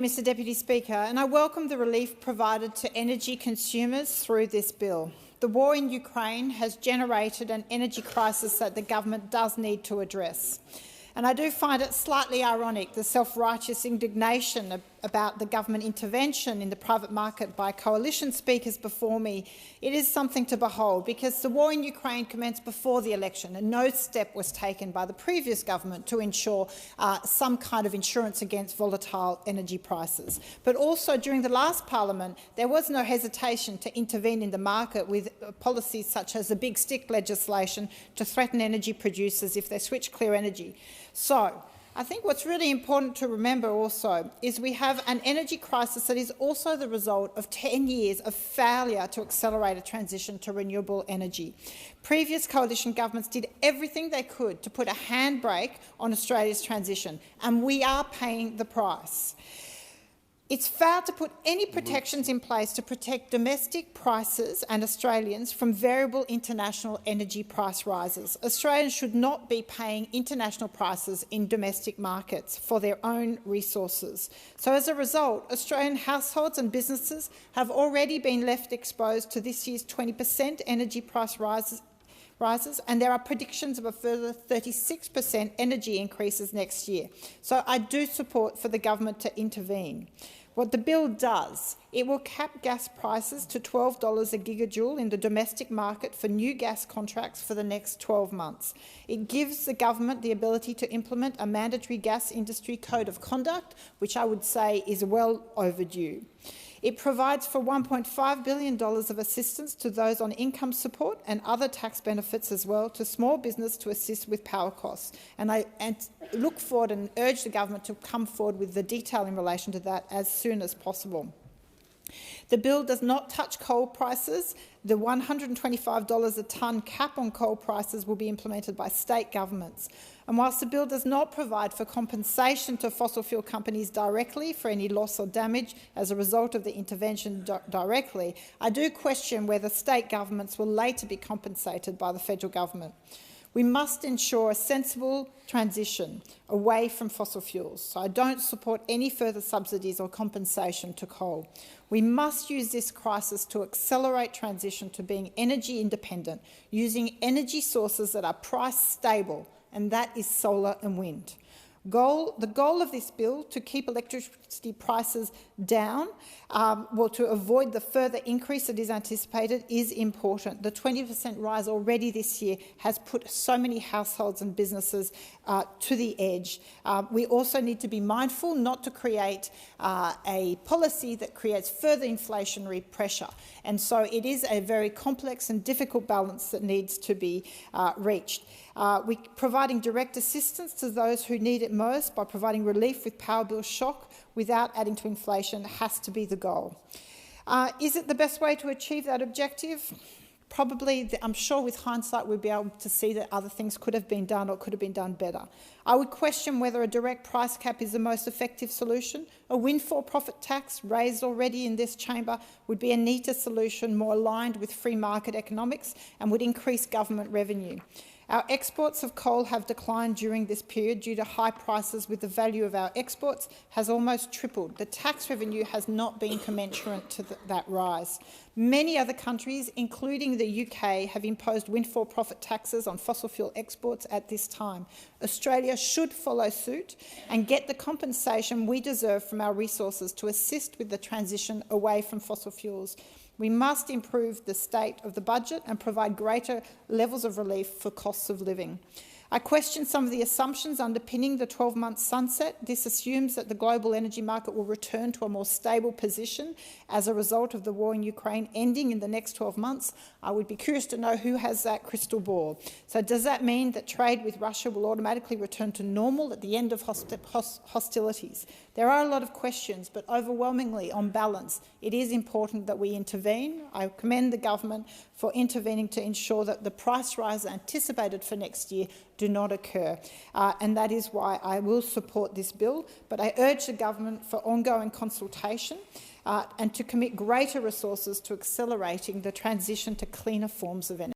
Mr Deputy Speaker, and I welcome the relief provided to energy consumers through this bill. The war in Ukraine has generated an energy crisis that the government does need to address. And I do find it slightly ironic, the self-righteous indignation about the government intervention in the private market by coalition speakers before me. It is something to behold, because the war in Ukraine commenced before the election and no step was taken by the previous government to ensure some kind of insurance against volatile energy prices. But also during the last parliament, there was no hesitation to intervene in the market with policies such as the big stick legislation to threaten energy producers if they switch clear energy. So, I think what's really important to remember also is we have an energy crisis that is also the result of 10 years of failure to accelerate a transition to renewable energy. Previous coalition governments did everything they could to put a handbrake on Australia's transition, and we are paying the price. It's failed to put any protections in place to protect domestic prices and Australians from variable international energy price rises. Australians should not be paying international prices in domestic markets for their own resources. So as a result, Australian households and businesses have already been left exposed to this year's 20% energy price rises, and there are predictions of a further 36% energy increases next year. So I do support for the government to intervene. What the bill does, it will cap gas prices to $12 a gigajoule in the domestic market for new gas contracts for the next 12 months. It gives the government the ability to implement a mandatory gas industry code of conduct, which I would say is well overdue. It provides for $1.5 billion of assistance to those on income support and other tax benefits as well to small business to assist with power costs. And I look forward and urge the government to come forward with the detail in relation to that as soon as possible. The bill does not touch coal prices. The $125 a tonne cap on coal prices will be implemented by state governments. And whilst the bill does not provide for compensation to fossil fuel companies directly for any loss or damage as a result of the intervention directly, I do question whether state governments will later be compensated by the federal government. We must ensure a sensible transition away from fossil fuels, so I don't support any further subsidies or compensation to coal. We must use this crisis to accelerate transition to being energy independent, using energy sources that are price stable, and that is solar and wind. The goal of this bill to keep electricity prices down, to avoid the further increase that is anticipated, is important. The 20% rise already this year has put so many households and businesses to the edge. We also need to be mindful not to create a policy that creates further inflationary pressure. And so it is a very complex and difficult balance that needs to be reached. We're providing direct assistance to those who need it most by providing relief with power bill shock without adding to inflation has to be the goal. Is it the best way to achieve that objective? Probably. I'm sure with hindsight we'd be able to see that other things could have been done or could have been done better. I would question whether a direct price cap is the most effective solution. A windfall profit tax, raised already in this chamber, would be a neater solution, more aligned with free market economics, and would increase government revenue. Our exports of coal have declined during this period due to high prices, with the value of our exports has almost tripled. The tax revenue has not been commensurate to that rise. Many other countries, including the UK, have imposed windfall profit taxes on fossil fuel exports at this time. Australia should follow suit and get the compensation we deserve from our resources to assist with the transition away from fossil fuels. We must improve the state of the budget and provide greater levels of relief for costs of living. I question some of the assumptions underpinning the 12-month sunset. This assumes that the global energy market will return to a more stable position as a result of the war in Ukraine ending in the next 12 months. I would be curious to know who has that crystal ball. So does that mean that trade with Russia will automatically return to normal at the end of hostilities? There are a lot of questions, but overwhelmingly, on balance, it is important that we intervene. I commend the government for intervening to ensure that the price rise anticipated for next year do not occur. And that is why I will support this bill. But I urge the government for ongoing consultation and to commit greater resources to accelerating the transition to cleaner forms of energy.